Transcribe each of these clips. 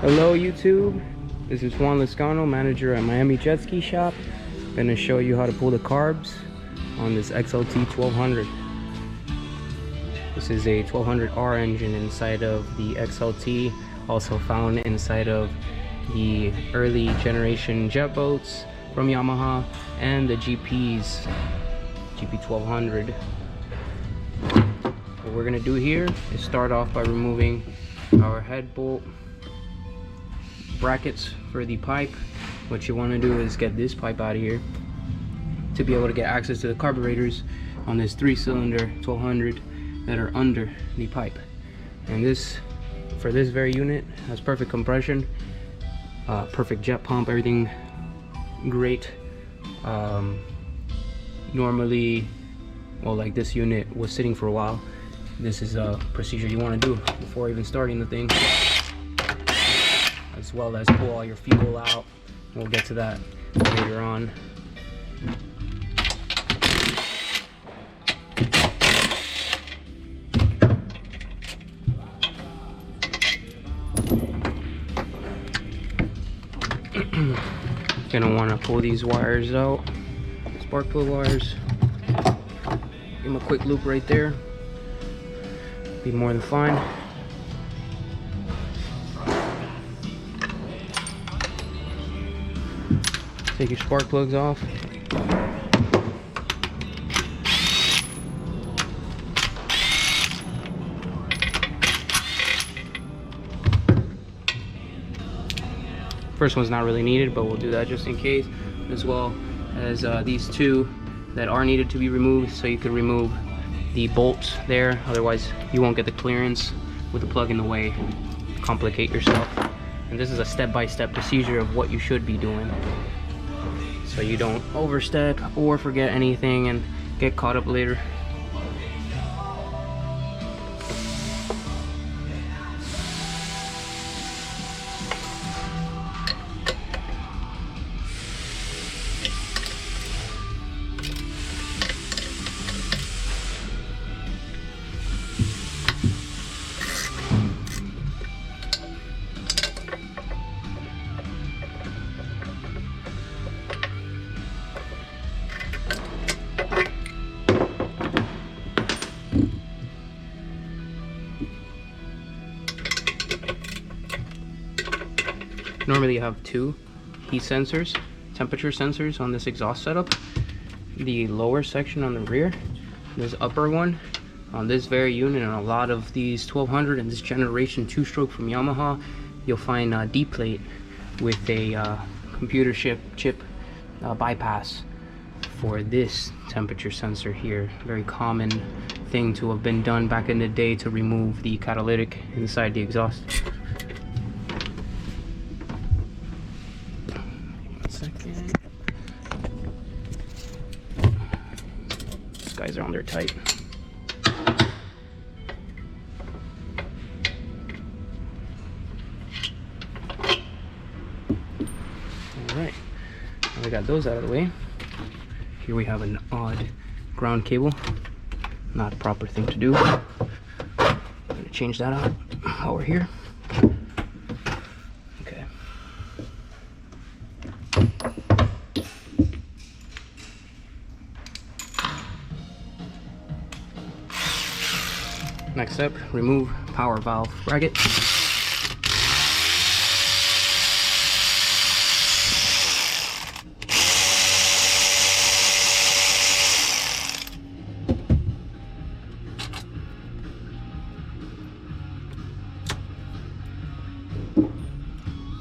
Hello YouTube, this is JUAN LEZCANO, manager at Miami Jet Ski Shop. I'm going to show you how to pull the carbs on this XLT 1200. This is a 1200R engine inside of the XLT, also found inside of the early generation jet boats from Yamaha and the GPs, GP 1200. What we're going to do here is start off by removing our head bolt brackets for the pipe. What you want to do is get this pipe out of here to be able to get access to the carburetors on this 3-cylinder 1200 that are under the pipe. And this, for this very unit, has perfect compression, perfect jet pump, everything great. Normally, well, like this unit was sitting for a while. This is a procedure you want to do before even starting the thing, as well as pull all your fuel out. We'll get to that later on. Gonna want to pull these wires out, spark plug wires. Give them a quick loop right there. Be more than fine. Take your spark plugs off. First one's not really needed, but we'll do that just in case, as well as these two that are needed to be removed, so you could remove the bolts there, otherwise you won't get the clearance with the plug in the way, complicate yourself. And this is a step-by-step procedure of what you should be doing, so you don't overstep or forget anything and get caught up later. Normally you have two heat sensors, temperature sensors on this exhaust setup. The lower section on the rear, this upper one on this very unit, and a lot of these 1200 and this generation 2-stroke from Yamaha, you'll find a D plate with a computer chip bypass for this temperature sensor here. Very common thing to have been done back in the day to remove the catalytic inside the exhaust. These guys are on there tight. Alright, now we got those out of the way. Here we have an odd ground cable. Not a proper thing to do. I'm gonna change that out while we're here. Okay. Next step, remove power valve bracket.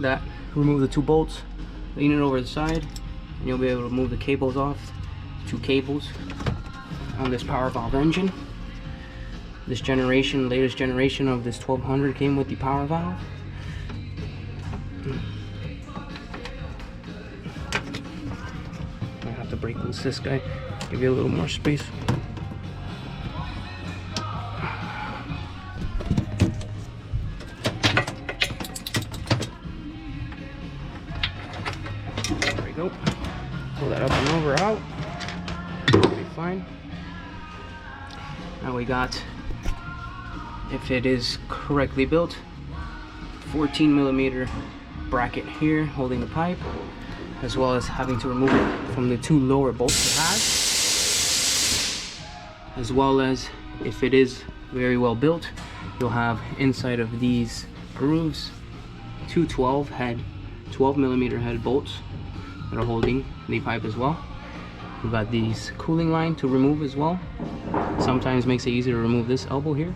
That, remove the two bolts, lean it over the side, and you'll be able to move the cables off. Two cables on this power valve engine. This generation, latest generation of this 1200 came with the power valve. I have to break loose this guy, give you a little more space. There we go. Pull that up and over out. It'll be fine. Now we got, if it is correctly built, 14mm bracket here holding the pipe, as well as having to remove it from the 2 lower bolts it has, as well as, if it is very well built, you'll have inside of these grooves 2 12mm head bolts that are holding the pipe as well. We've got these cooling line to remove as well. Sometimes makes it easier to remove this elbow here.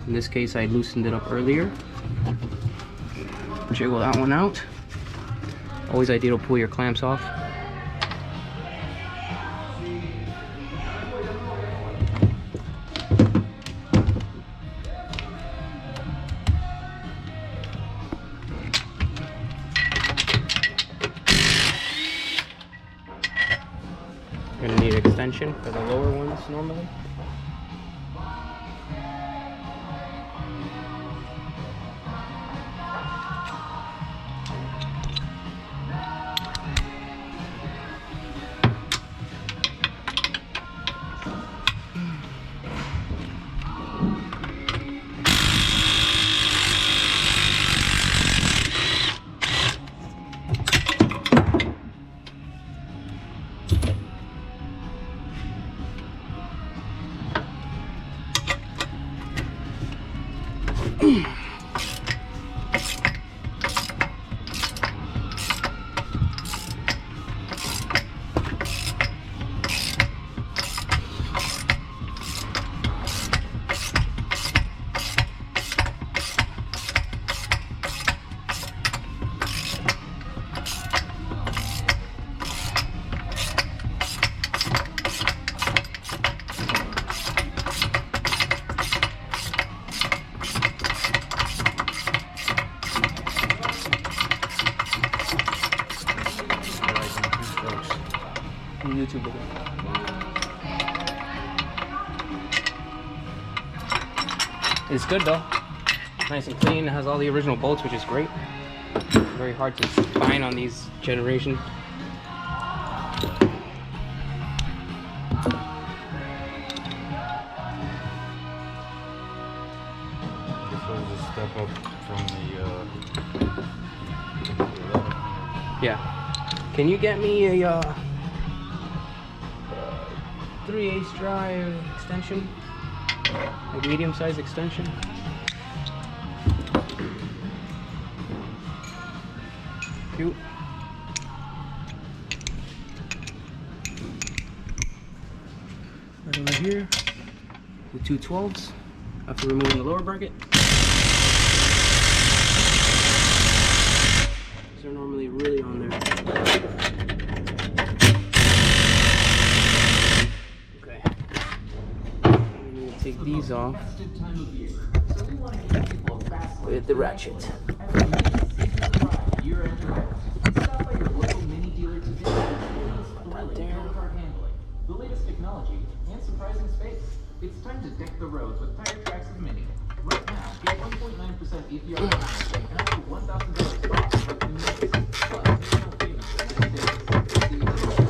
In this case, I loosened it up earlier. Jiggle that one out. Always ideal to pull your clamps off. You're gonna need an extension for the lower ones normally. YouTube video. It's good though. Nice and clean. It has all the original bolts, which is great. Very hard to find on these generation. This was a step up from the Yeah. Can you get me a 3/8 drive extension? Like medium-sized extension? Cute. Right over here, the 2 12s after removing the lower bracket. These are normally really on there. Okay. I'm going to take these off with the ratchet. The latest technology and surprising space. It's time to deck the roads with Tire Tracks of Mini. Right now, get 1.9% APR and up to $1,000 off.